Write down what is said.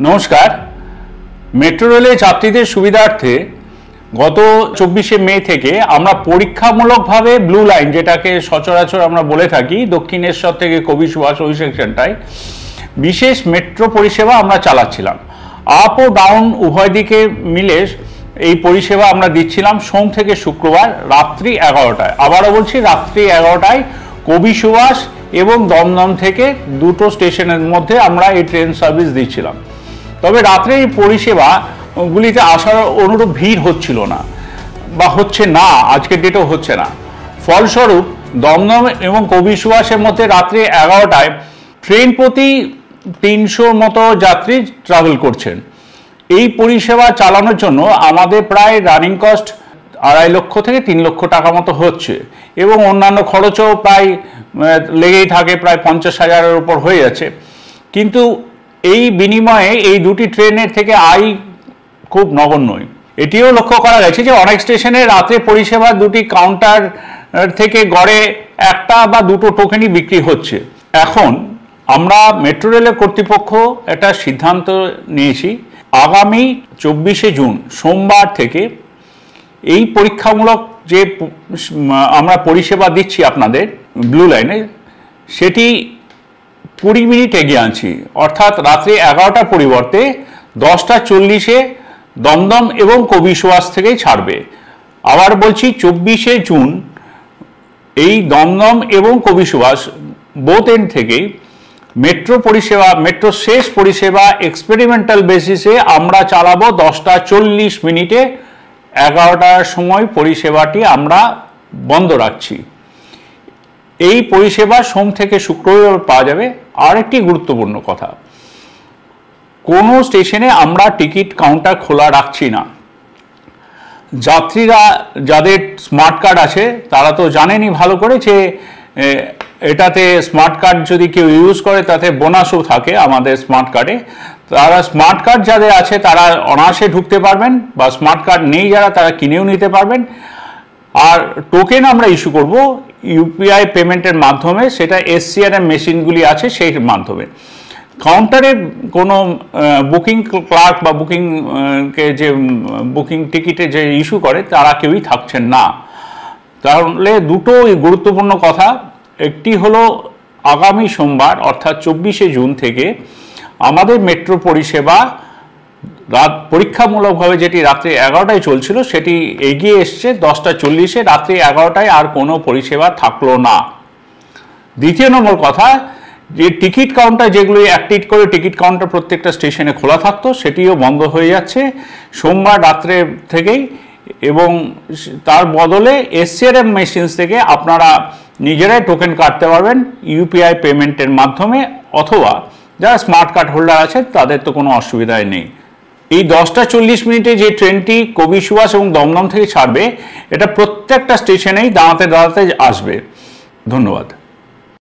নমস্কার। মেট্রো রেলে যাত্রীদের সুবিধার্থে গত 24শে মে থেকে আমরা পরীক্ষামূলকভাবে ব্লু লাইন, যেটাকে সচরাচর আমরা বলে থাকি দক্ষিণেশ্বর থেকে কবি সুভাষ ওই সেকশনটায় বিশেষ মেট্রো পরিষেবা আমরা চালাচ্ছিলাম। আপ ও ডাউন উভয় দিকে মিলে এই পরিষেবা আমরা দিচ্ছিলাম সোম থেকে শুক্রবার রাত্রি 11টায়। আবারও বলছি, রাত্রি 11টায় কবি সুভাষ এবং দমদম থেকে দুটো স্টেশনের মধ্যে আমরা এই ট্রেন সার্ভিস দিচ্ছিলাম। তবে রাত্রে এই পরিষেবাগুলিতে আসার অনুরূপ ভিড় হচ্ছিল না বা হচ্ছে না, আজকের ডেটেও হচ্ছে না। ফলস্বরূপ দমদম এবং কবি সুভাষের মধ্যে রাত্রি 11টায় ট্রেন প্রতি 300 মতো যাত্রী ট্রাভেল করছেন। এই পরিষেবা চালানোর জন্য আমাদের প্রায় রানিং কস্ট 2.5 লক্ষ থেকে 3 লক্ষ টাকা মতো হচ্ছে এবং অন্যান্য খরচও প্রায় লেগেই থাকে, প্রায় 50,000-এর উপর হয়ে যাচ্ছে। কিন্তু এই বিনিময়ে এই দুটি ট্রেনের থেকে আয় খুব নগণ্যই। এটিও লক্ষ্য করা গেছে যে অনেক স্টেশনে রাতে পরিষেবা দুটি কাউন্টার থেকে গড়ে একটা বা দুটো টোকেনই বিক্রি হচ্ছে। এখন আমরা মেট্রো রেলের কর্তৃপক্ষ একটা সিদ্ধান্ত নিয়েছি, আগামী 24শে জুন সোমবার থেকে এই পরীক্ষামূলক যে আমরা পরিষেবা দিচ্ছি আপনাদের ব্লু লাইনে, সেটি 20 মিনিট এগিয়ে আনছি। অর্থাৎ রাত্রি 11টার পরিবর্তে 10:40-এ দমদম এবং কবি সুভাষ থেকেই ছাড়বে। আবার বলছি, 24শে জুন এই দমদম এবং কবি সুভাষ বোথ এন্ড থেকেই মেট্রো পরিষেবা, মেট্রো শেষ পরিষেবা এক্সপেরিমেন্টাল বেসিসে আমরা চালাবো 10:40 11টার সময় পরিষেবাটি আমরা বন্ধ রাখছি। এই পরিষেবা সোম থেকে শুক্রবার পাওয়া যাবে। আর একটি গুরুত্বপূর্ণ কথা, কোনো স্টেশনে আমরা টিকিট কাউন্টার খোলা রাখছি না। যাত্রীরা যাদের স্মার্ট কার্ড আছে তারা তো জানেনই ভালো করে যে এটাতে স্মার্ট কার্ড যদি কেউ ইউজ করে তাতে বোনাসও থাকে আমাদের স্মার্ট কার্ডে। তারা স্মার্ট কার্ড যাদের আছে তারা অনায়াসে ঢুকতে পারবেন, বা স্মার্ট কার্ড নেই যারা তারা কিনেও নিতে পারবেন। আর টোকেন আমরা ইস্যু করব ইউপিআই পেমেন্টের মাধ্যমে, সেটা এসসিআরএম মেশিনগুলি আছে সেই মাধ্যমে। কাউন্টারে কোনো বুকিং ক্লার্ক বা বুকিংকে যে বুকিং টিকিটে যে ইস্যু করে তারা কেউই থাকছেন না। তাহলে দুটো গুরুত্বপূর্ণ কথা, একটি হলো আগামী সোমবার অর্থাৎ 24শে জুন থেকে আমাদের মেট্রো পরিষেবা পরীক্ষামূলকভাবে যেটি রাত্রি 11টায় চলছিল সেটি এগিয়ে এসছে 10:40-এ, রাত্রি 11টায় আর কোনো পরিষেবা থাকলো না। দ্বিতীয় নম্বর কথা, যে টিকিট কাউন্টার যেগুলি অ্যাক্টিভ করে টিকিট কাউন্টার প্রত্যেকটা স্টেশনে খোলা থাকতো সেটিও বন্ধ হয়ে যাচ্ছে সোমবার রাত্রে থেকেই, এবং তার বদলে এসসিআরএম মেশিনস থেকে আপনারা নিজেরাই টোকেন কাটতে পারবেন ইউপিআই পেমেন্টের মাধ্যমে, অথবা যারা স্মার্ট কার্ড হোল্ডার আছে তাদের তো কোনো অসুবিধাই নেই। এই 10:40 যে ট্রেনটি কবি সুভাষ এবং দমদম থেকে ছাড়বে, এটা প্রত্যেকটা স্টেশনেই দাঁড়াতে দাঁড়াতে আসবে। ধন্যবাদ।